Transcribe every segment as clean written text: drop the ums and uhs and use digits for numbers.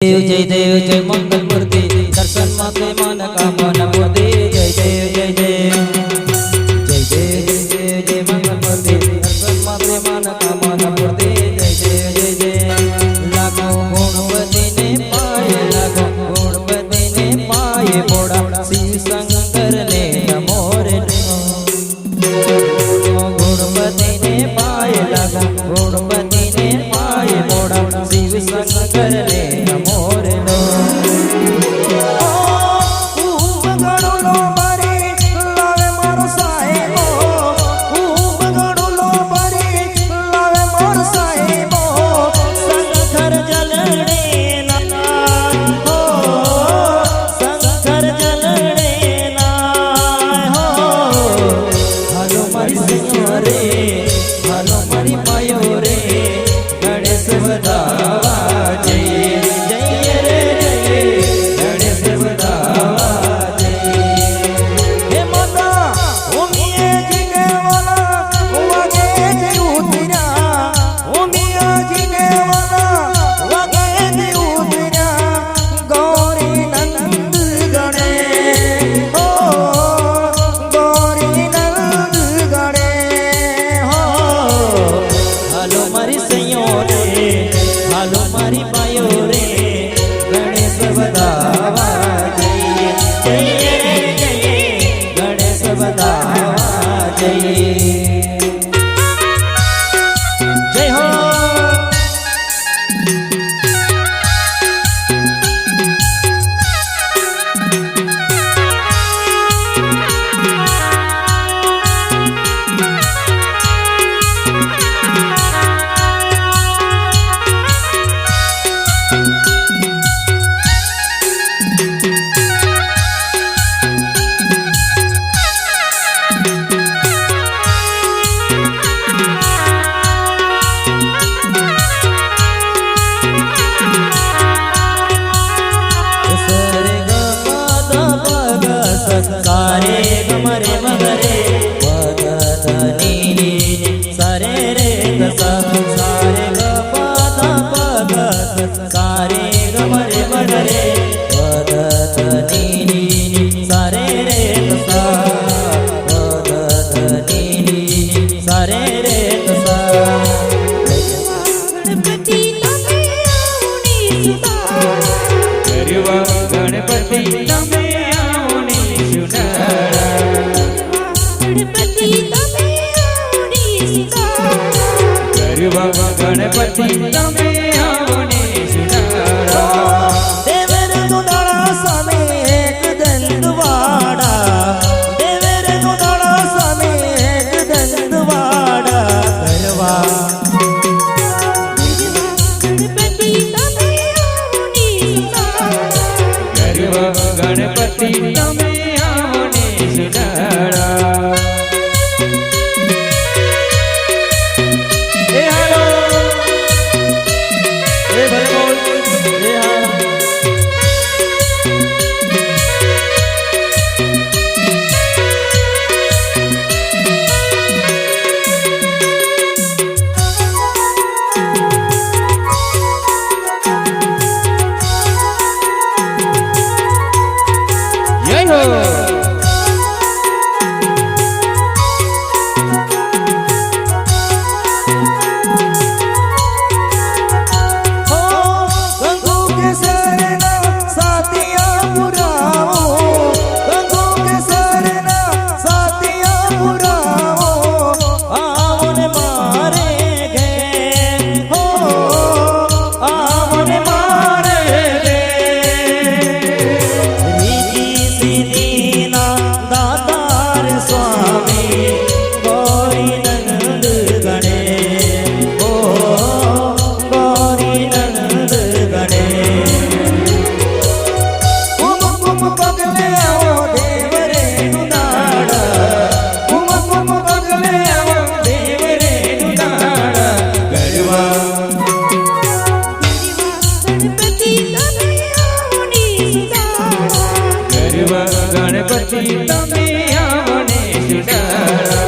देव जय मंगल मूर्ति दर्शन माते मन कामना मूर्ति जय देव जय जय मंगल मूर्ति दर्शन माते मन कामना मूर्ति जय जय लागो गणपति ने पाए लागो गणपति ने पाए बोड़ा शिव शंकर ने नमो रे गणपति ने पाए लागो गणपति ने पाए बोड़ा शिव शंकर ने गणपति तमे आवने सुनाड़ा देवर दुदाड़ा सामे एक दंतवाड़ा देवर दुदाड़ा सामे एक दंतवाड़ा करवा गणपति तमे आवने सुनाड़ा गरवा गणपति तमे आवने सुनाड़ा गणपति तमे आवने सुनाड़ा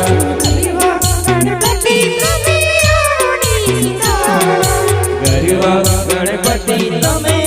गणपति तमे आवने सुनाड़ा गरवा गणपति तमे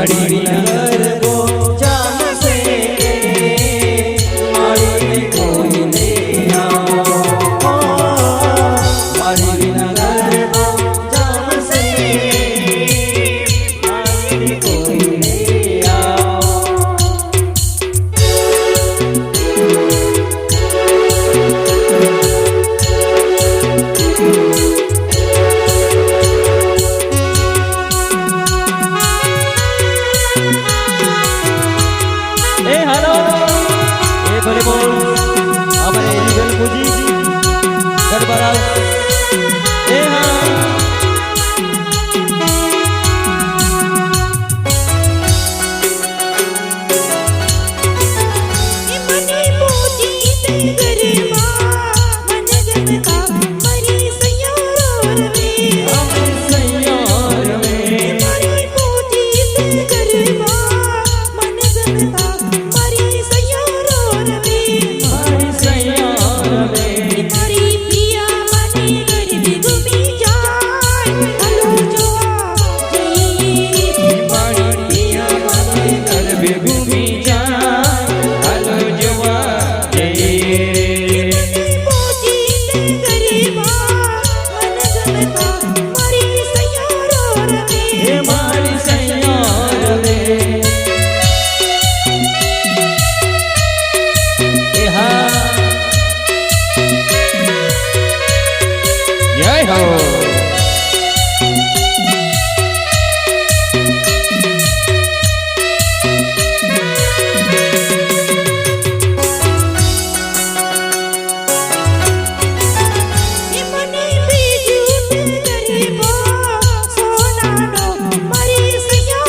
મારી ગરબો જામશે મારી કોઈને આવો મારી ગરબો જામશે મારી કોઈને આવો ए हेलो ए भले बोल हमारे जीवन पूजी गड़बड़ा ए हाँ મને પૂજી તે ગરબા મન ગમતા મારી સૈયારો રવે सैयार में મારી પૂજી તે ગરબા મન ગમતા મારી સૈયારો રવે हमारी सैयार में મારી પિયા મને ગરબી ગમી જાય હલો જોવા જઈએ मारी पिया माने गरबे घूमी जाए हालो जवा जय પૂજી તે ગરબા મન ગમતા મારી સૈયારો રવે हे मारी सैयार में ए हाँ जय हो મને બીજું તે ગરબા સોનાનો મારી સૈયારો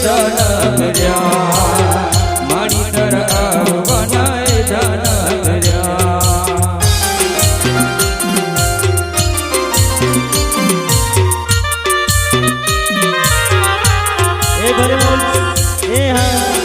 જનમ રહ્યા મારી તર આવવાના જનમ રહ્યા એ ભલે બોલ એ હા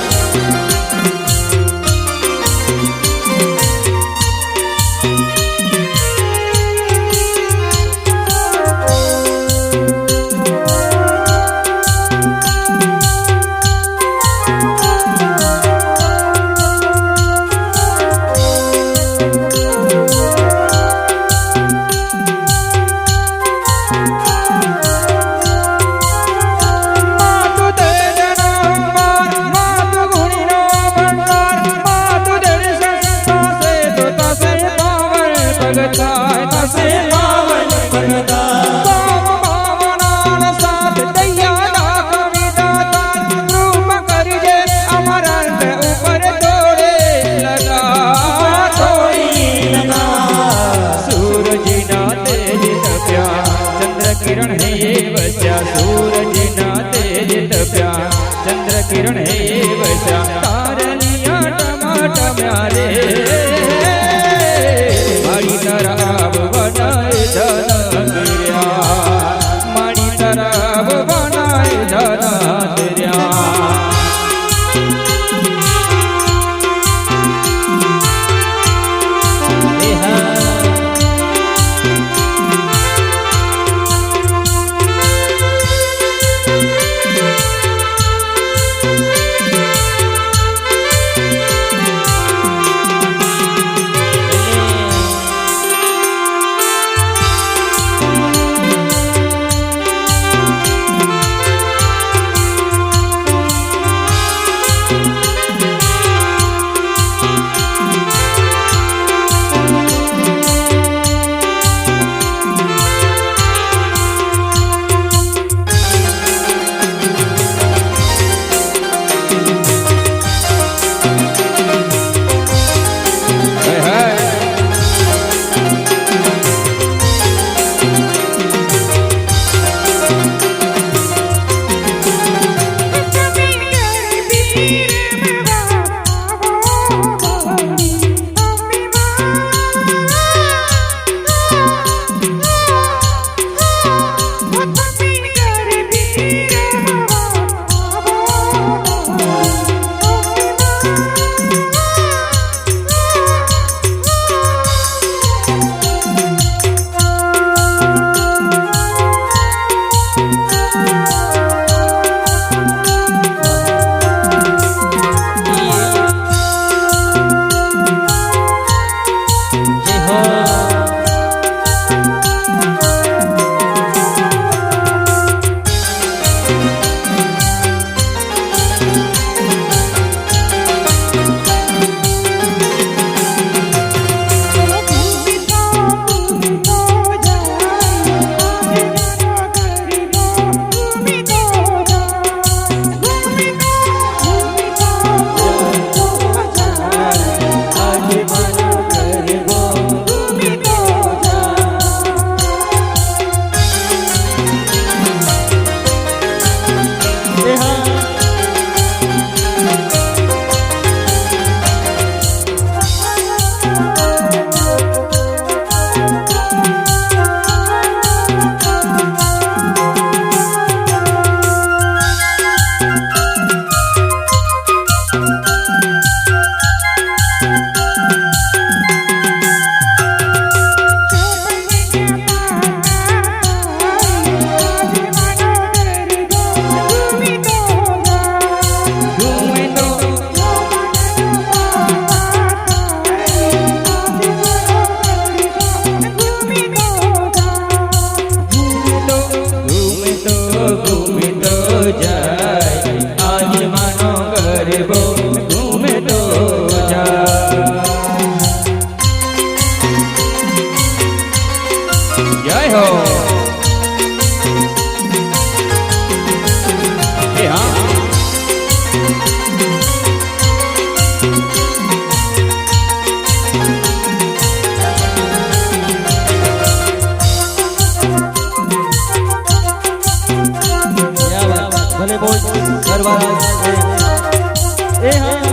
किरण है ये बस्या सूरज ना तेज तप्या चंद्र किरण है ये बस्या तारनिया टमाटम्या रे मारी तरफ बनाए धन तेर्या मारी तरफ बनाए धन तेर्या ભલે બોલ ઘરવાળા એ હા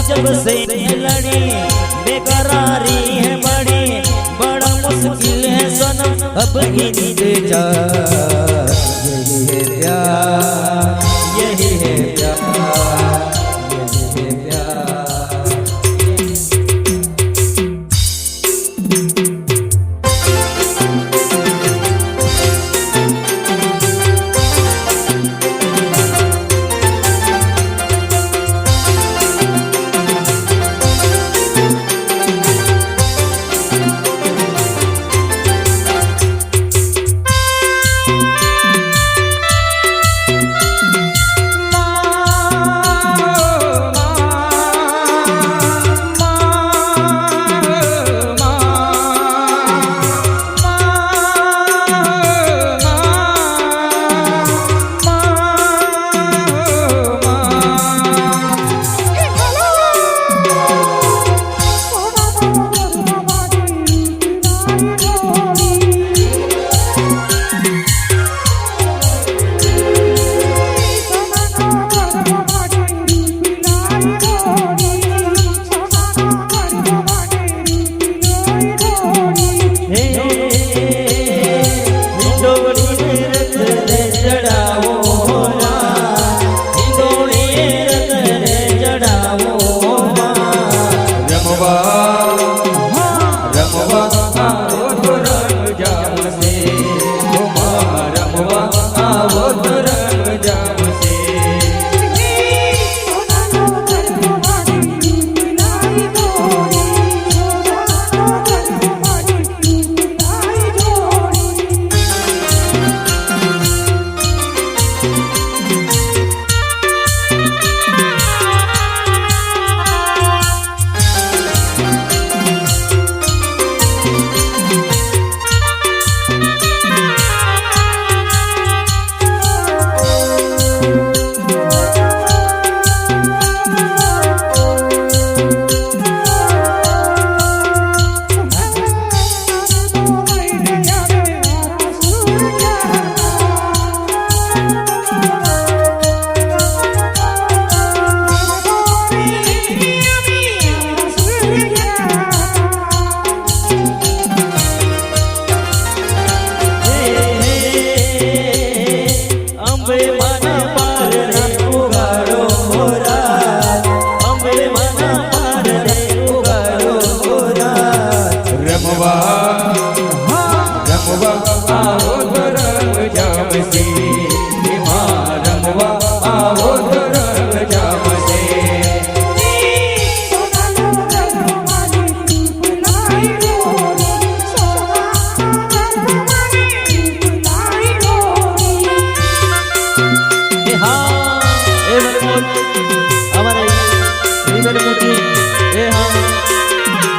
जब से लड़ी बेकरारी है बड़ी बड़ा मुश्किल है सनम अब की नींद जा यही है प्यार यही है प्यार यही है प्यार અંબે માના પારણે ઉગાડો મોરા અંબે માના પારણે ઉગાડો મોરા રમવા આવો તો રંગ જામશે એમાં રમવા આવો તો રંગ જામશે हाँ ए बरमोल हमारे ए बरमोती ए हाँ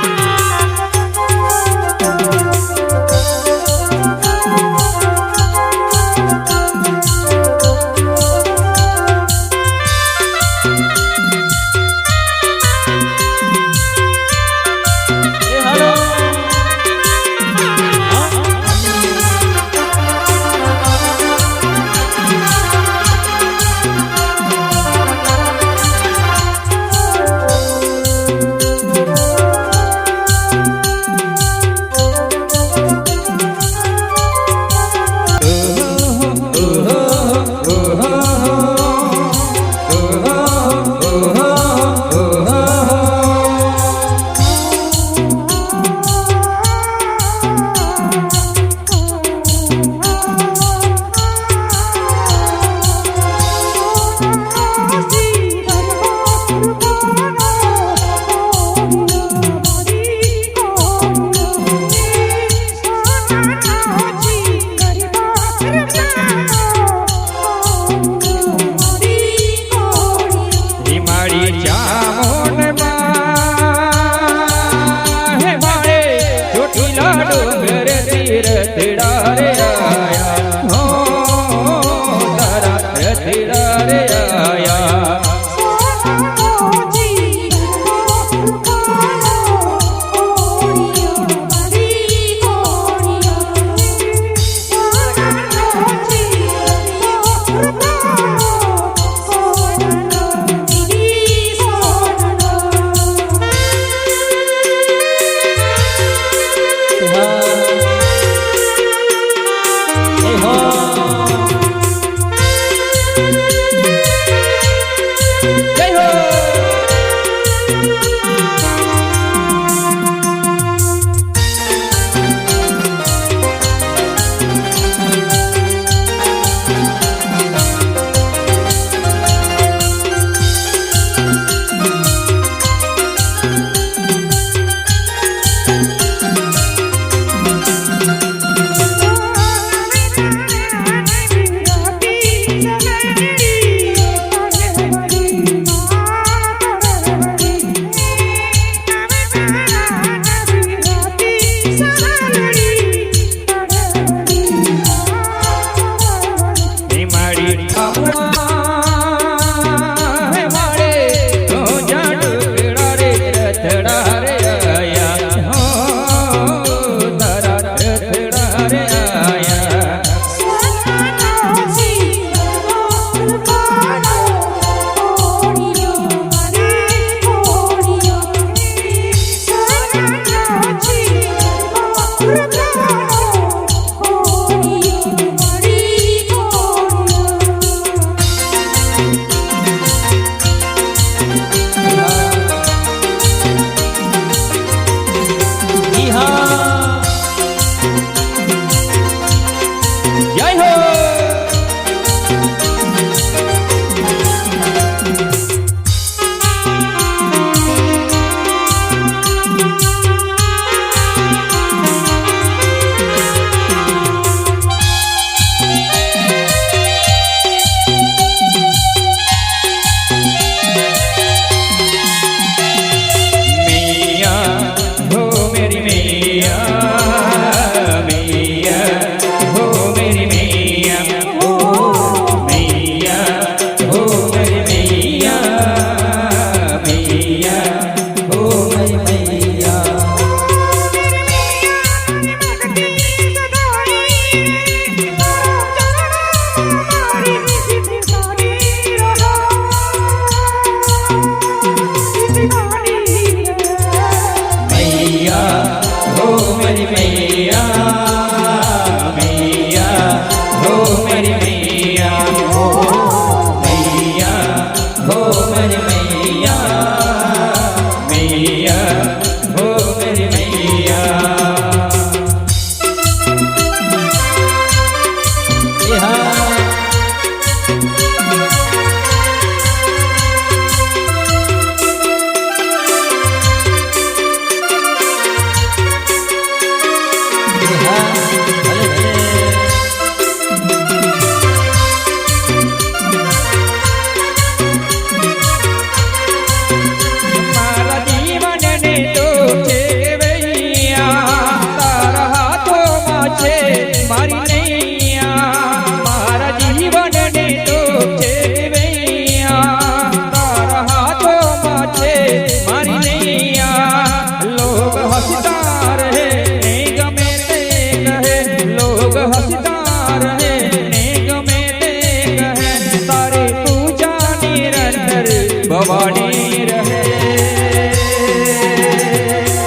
માં રહે ને ગમે તે કહે તારે પૂજા નિરંતર ભવાની રહે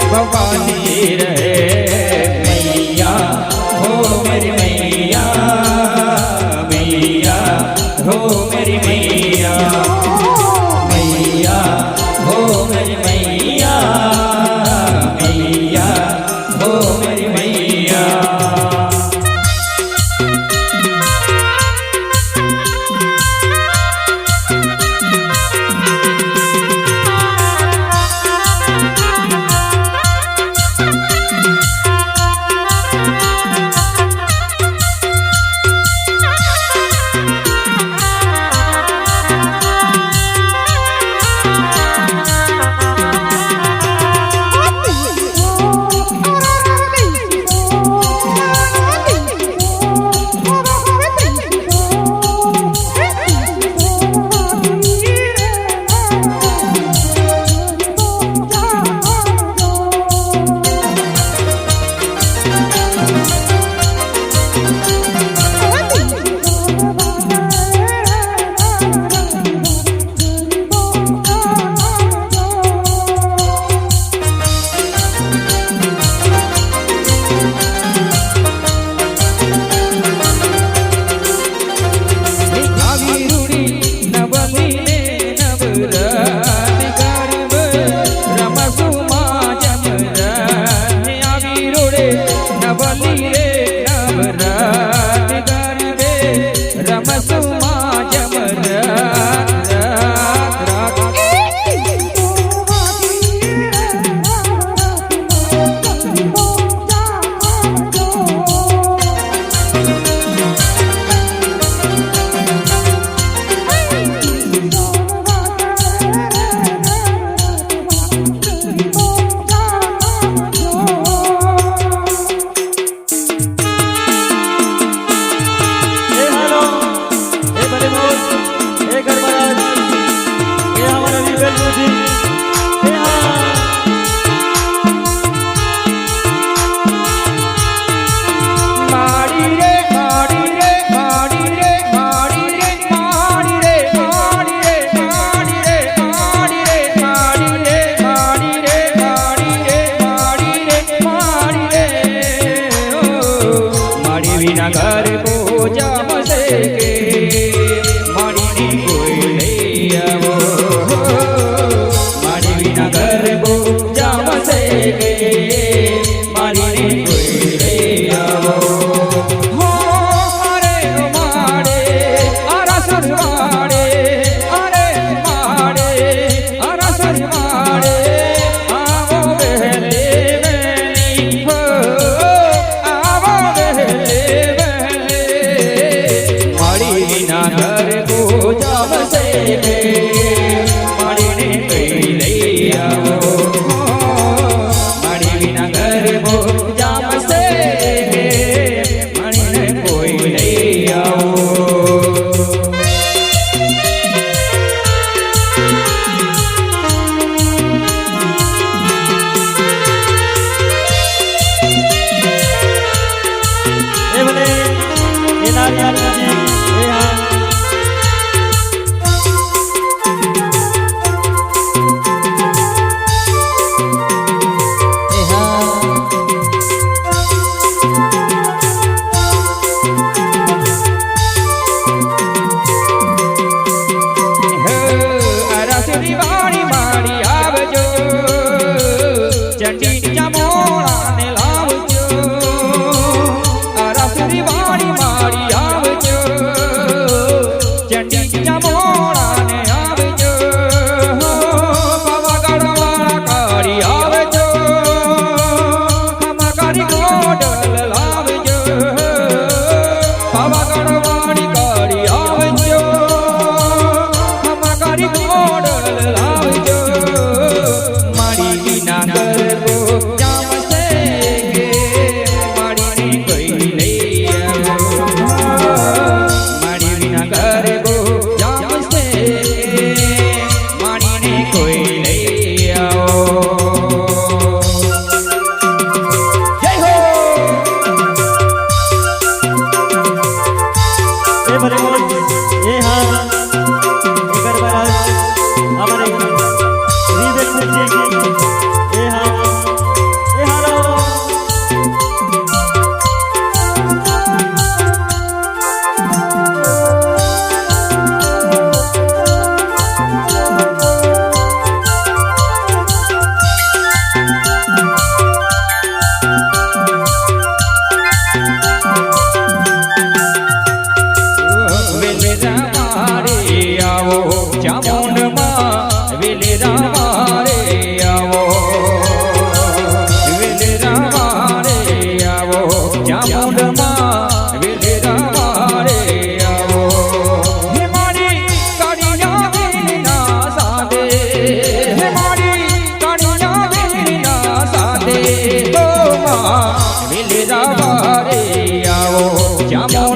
ભવાની રહે મૈયા હો મેરી મૈયા મૈયા હો મેરી મૈયા મૈયા હો મેરી મૈયા મૈયા હો મેરી મૈયા ઘર પૂજા મસે કે માડીને કોઈ લઈ આવો માડી વિના ઘર પૂજા મસે કે માડીને કોઈ લઈ આવો હો અરે માડે અરસર માડે અરે માડે અરસર માડે આવો બહેલે બેની હો આવો બહેલે ઘર પૂજા બસે માડીને કઈ લઈ આવો માડી વિના ઘર પૂજા બસે માડીને કોઈ લઈ આવો એ ભલે એ નારિયેળ એ હા ચંડી ચમોળાને લાવજો અરસરી વાળી મારી આવજો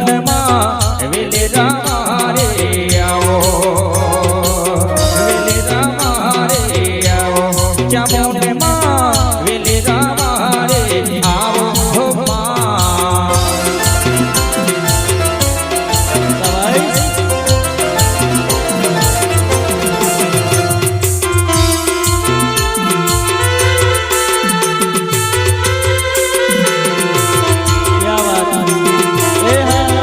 ચામુંડમાં વેલેરા રે આવો વેલેરા રે આવો ચામુંડમાં વેલેરા રે આવો હો માં क्या बात है ए हाँ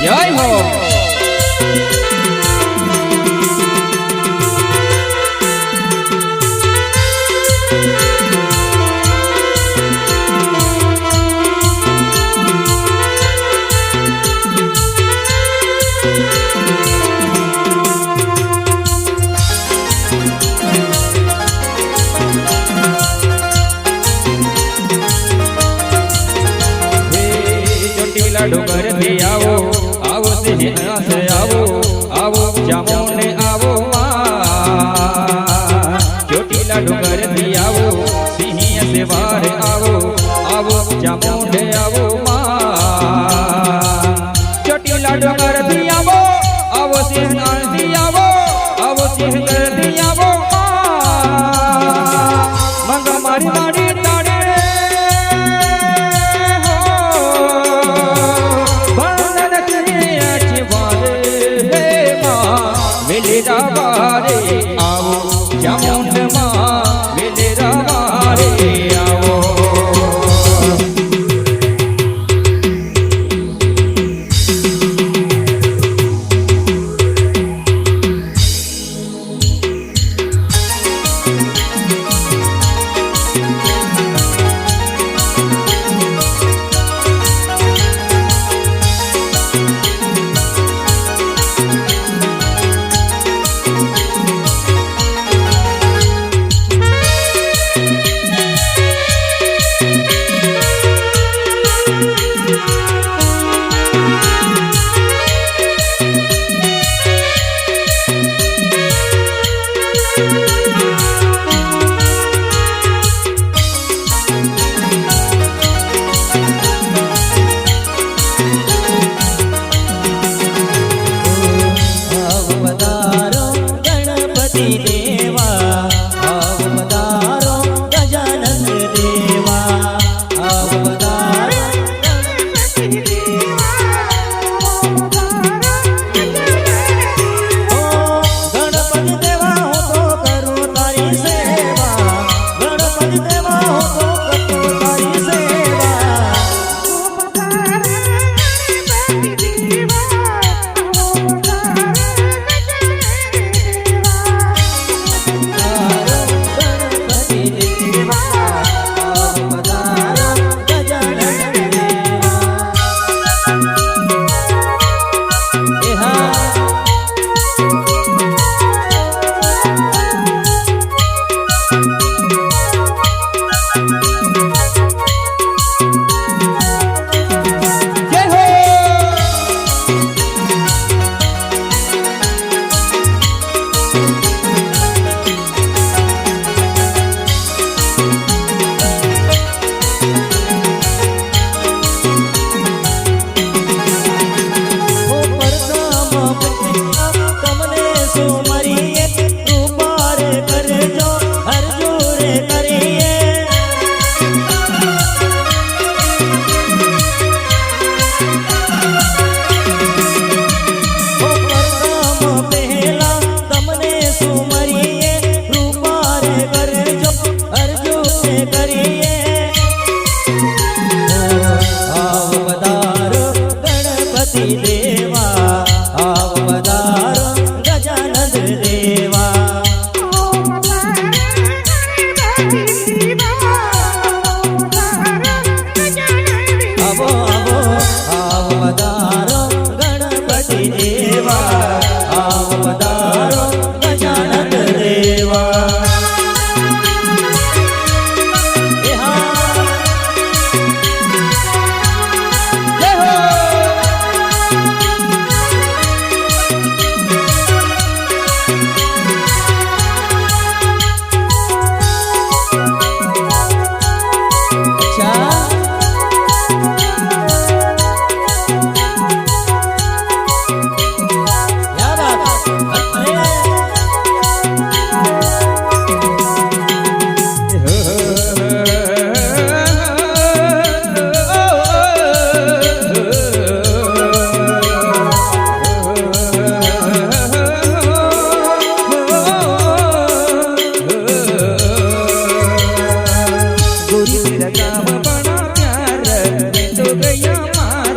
જય હો ચોટીલા ડુંગર થી આવો આવો સિંહનાથ આવો આવો ચામુંડે આવો માં ચોટીલા ડુંગર થી આવો સિંહ સેવાર આવો આવો ચામુંડે આવો માં ચોટીલા ડુંગર થી આવો આવો સિંહનાથ થી આવો આવો સિંહગર થી આવો માં મંગ મારી મારી તાડે બંધન કરી છે વારે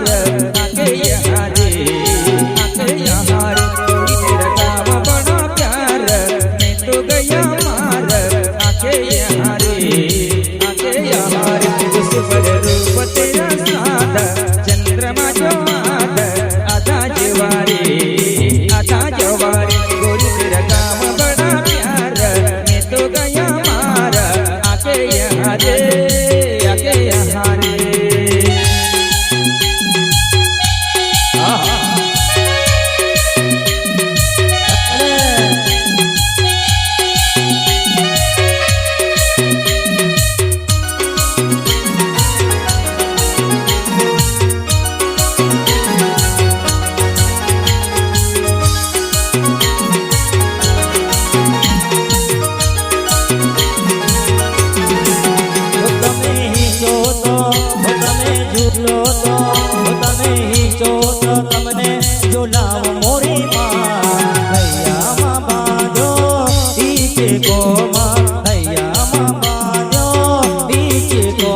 आके यहाँ रे कोई तेरा काम बड़ा प्यार मैं तो गया मार आके यहाँ रे सुपर रूप तेरा सादा चंद्रमा जो आधा जवारे गोरी तेरा काम बड़ा प्यार मैं तो गया मार आके यहाँ रे તમને ઝુલાવ મોરી માં હૈયા માં બાજો ઈચે કો માં હૈયા માં બાજો ઈચે કો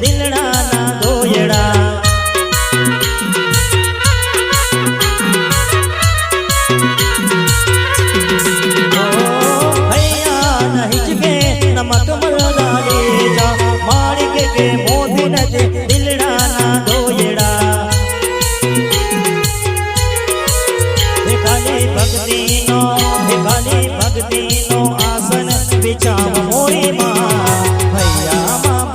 દિલડા ના દોયડા હૈયા નહીં કે નમક મલગા દે જા મારી કે મોધી ન દે દિલડા ના દોયડા ખાલી ભક્તિ નો આસન બિછાવ મોરી માં હૈયા માં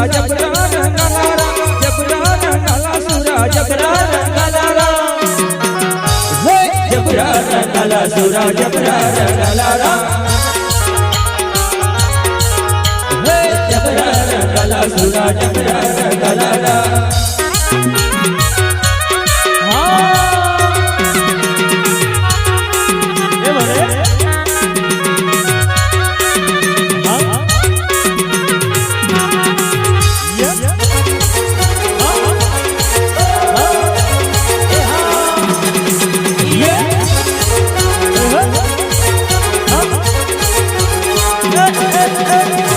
સુરા જબરા રંગાલા જબરા રંગાલા સુરા જબરા રંગાલા હે જબરા રંગાલા સુરા જબરા રંગાલા હે જબરા રંગાલા સુરા જબરા રંગાલા Hey!